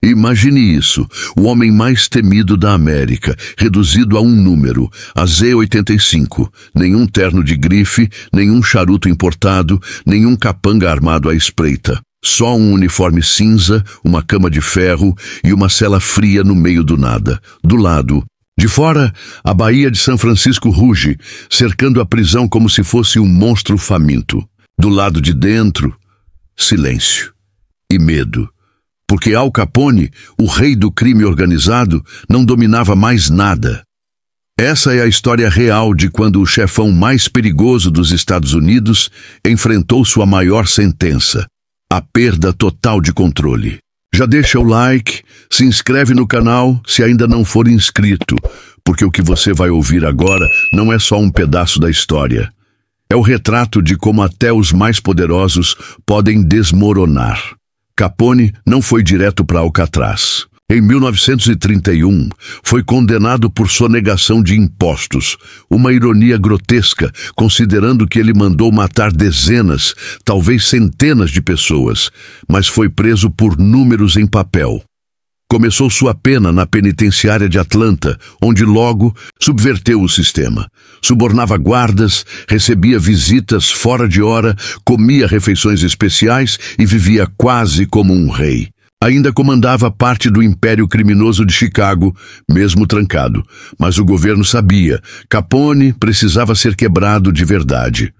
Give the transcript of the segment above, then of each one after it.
Imagine isso, o homem mais temido da América, reduzido a um número, a Z85. Nenhum terno de grife, nenhum charuto importado, nenhum capanga armado à espreita. Só um uniforme cinza, uma cama de ferro e uma cela fria no meio do nada. Do lado, de fora, a Baía de São Francisco ruge, cercando a prisão como se fosse um monstro faminto. Do lado de dentro, silêncio e medo. Porque Al Capone, o rei do crime organizado, não dominava mais nada. Essa é a história real de quando o chefão mais perigoso dos Estados Unidos enfrentou sua maior sentença, a perda total de controle. Já deixa o like, se inscreve no canal se ainda não for inscrito, porque o que você vai ouvir agora não é só um pedaço da história. É o retrato de como até os mais poderosos podem desmoronar. Capone não foi direto para Alcatraz. Em 1931, foi condenado por sonegação de impostos, uma ironia grotesca, considerando que ele mandou matar dezenas, talvez centenas de pessoas, mas foi preso por números em papel. Começou sua pena na penitenciária de Atlanta, onde logo subverteu o sistema. Subornava guardas, recebia visitas fora de hora, comia refeições especiais e vivia quase como um rei. Ainda comandava parte do império criminoso de Chicago, mesmo trancado. Mas o governo sabia, Capone precisava ser quebrado de verdade.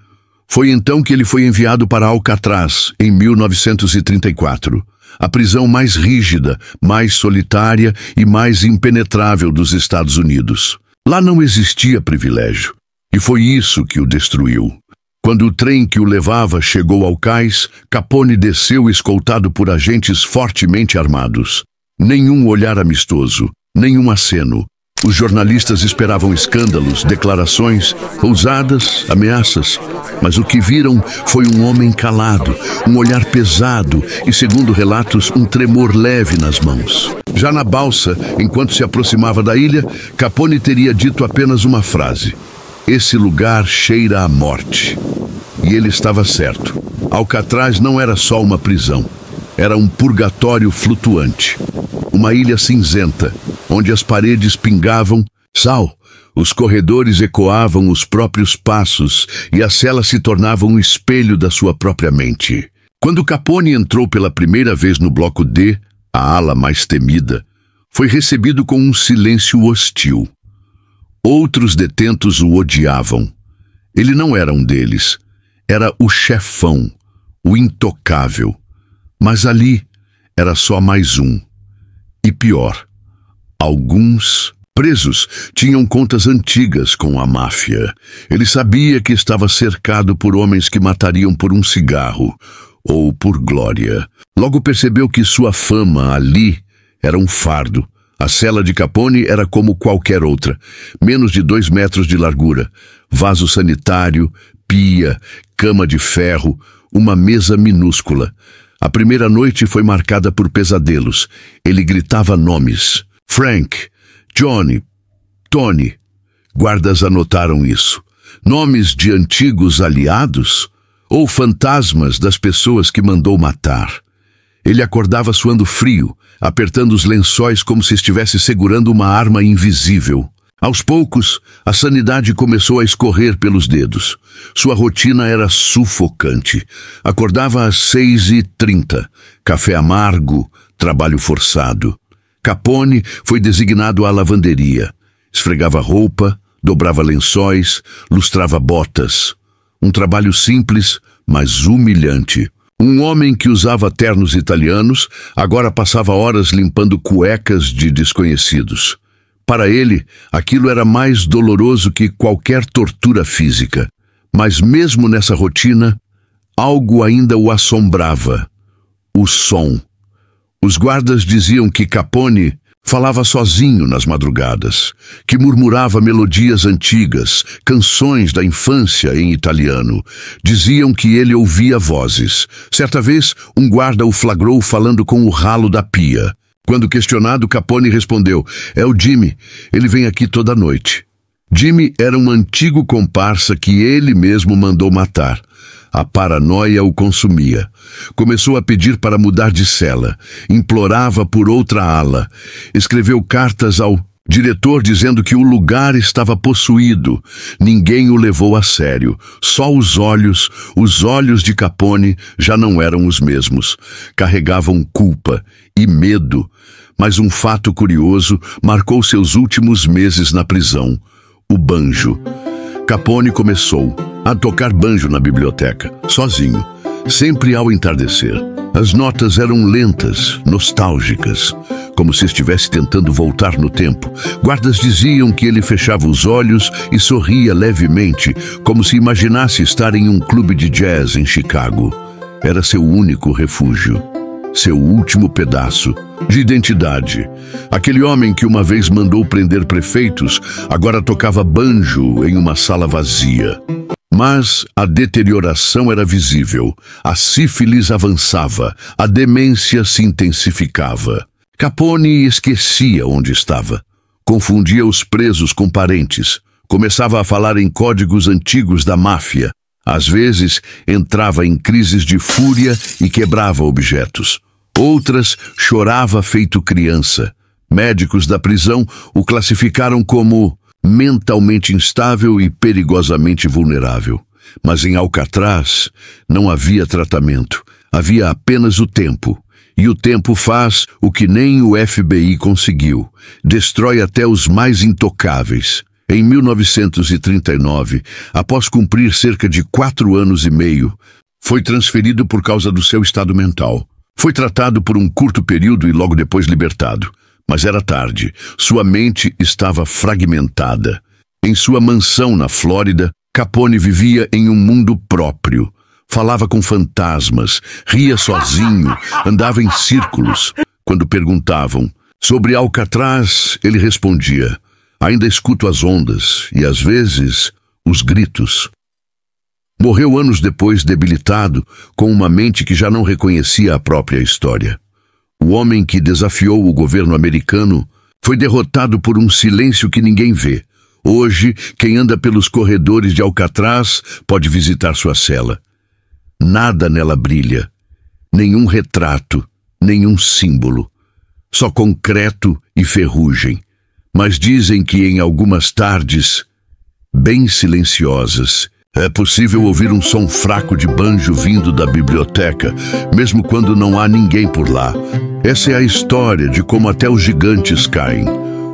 Foi então que ele foi enviado para Alcatraz, em 1934. A prisão mais rígida, mais solitária e mais impenetrável dos Estados Unidos. Lá não existia privilégio, e foi isso que o destruiu. Quando o trem que o levava chegou ao cais, Capone desceu escoltado por agentes fortemente armados. Nenhum olhar amistoso, nenhum aceno. Os jornalistas esperavam escândalos, declarações, ousadas, ameaças. Mas o que viram foi um homem calado, um olhar pesado e, segundo relatos, um tremor leve nas mãos. Já na balsa, enquanto se aproximava da ilha, Capone teria dito apenas uma frase: "Esse lugar cheira a morte." E ele estava certo. Alcatraz não era só uma prisão. Era um purgatório flutuante. Uma ilha cinzenta, onde as paredes pingavam sal, os corredores ecoavam os próprios passos e a cela se tornava um espelho da sua própria mente. Quando Capone entrou pela primeira vez no bloco D, a ala mais temida, foi recebido com um silêncio hostil. Outros detentos o odiavam. Ele não era um deles. Era o chefão, o intocável. Mas ali era só mais um. E pior, alguns presos tinham contas antigas com a máfia. Ele sabia que estava cercado por homens que matariam por um cigarro ou por glória. Logo percebeu que sua fama ali era um fardo. A cela de Capone era como qualquer outra, menos de 2 metros de largura, vaso sanitário, pia, cama de ferro, uma mesa minúscula. A primeira noite foi marcada por pesadelos. Ele gritava nomes. Frank, Johnny, Tony. Guardas anotaram isso. Nomes de antigos aliados ou fantasmas das pessoas que mandou matar. Ele acordava suando frio, apertando os lençóis como se estivesse segurando uma arma invisível. Aos poucos, a sanidade começou a escorrer pelos dedos. Sua rotina era sufocante. Acordava às 6h30, café amargo, trabalho forçado. Capone foi designado à lavanderia. Esfregava roupa, dobrava lençóis, lustrava botas. Um trabalho simples, mas humilhante. Um homem que usava ternos italianos agora passava horas limpando cuecas de desconhecidos. Para ele, aquilo era mais doloroso que qualquer tortura física. Mas mesmo nessa rotina, algo ainda o assombrava: o som. Os guardas diziam que Capone falava sozinho nas madrugadas, que murmurava melodias antigas, canções da infância em italiano. Diziam que ele ouvia vozes. Certa vez, um guarda o flagrou falando com o ralo da pia. Quando questionado, Capone respondeu: "É o Jimmy, ele vem aqui toda noite." Jimmy era um antigo comparsa que ele mesmo mandou matar. A paranoia o consumia. Começou a pedir para mudar de cela. Implorava por outra ala. Escreveu cartas ao diretor dizendo que o lugar estava possuído. Ninguém o levou a sério. Só os olhos de Capone já não eram os mesmos. Carregavam culpa e medo. Mas um fato curioso marcou seus últimos meses na prisão: o banjo. Capone começou a tocar banjo na biblioteca, sozinho, sempre ao entardecer. As notas eram lentas, nostálgicas, como se estivesse tentando voltar no tempo. Guardas diziam que ele fechava os olhos e sorria levemente, como se imaginasse estar em um clube de jazz em Chicago. Era seu único refúgio, seu último pedaço de identidade. Aquele homem que uma vez mandou prender prefeitos, agora tocava banjo em uma sala vazia. Mas a deterioração era visível, a sífilis avançava, a demência se intensificava. Capone esquecia onde estava, confundia os presos com parentes, começava a falar em códigos antigos da máfia. Às vezes entrava em crises de fúria e quebrava objetos. Outras chorava feito criança. Médicos da prisão o classificaram como mentalmente instável e perigosamente vulnerável. Mas em Alcatraz não havia tratamento, havia apenas o tempo. E o tempo faz o que nem o FBI conseguiu: destrói até os mais intocáveis. Em 1939, após cumprir cerca de 4 anos e meio, foi transferido por causa do seu estado mental. Foi tratado por um curto período e logo depois libertado. Mas era tarde. Sua mente estava fragmentada. Em sua mansão na Flórida, Capone vivia em um mundo próprio. Falava com fantasmas, ria sozinho, andava em círculos. Quando perguntavam sobre Alcatraz, ele respondia: ainda escuto as ondas e, às vezes, os gritos. Morreu anos depois, debilitado, com uma mente que já não reconhecia a própria história. O homem que desafiou o governo americano foi derrotado por um silêncio que ninguém vê. Hoje, quem anda pelos corredores de Alcatraz pode visitar sua cela. Nada nela brilha, nenhum retrato, nenhum símbolo, só concreto e ferrugem. Mas dizem que em algumas tardes, bem silenciosas, é possível ouvir um som fraco de banjo vindo da biblioteca, mesmo quando não há ninguém por lá. Essa é a história de como até os gigantes caem.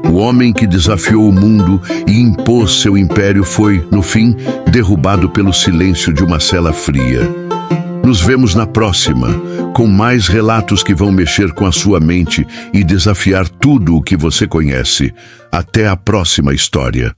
O homem que desafiou o mundo e impôs seu império foi, no fim, derrubado pelo silêncio de uma cela fria. Nos vemos na próxima, com mais relatos que vão mexer com a sua mente e desafiar tudo o que você conhece. Até a próxima história.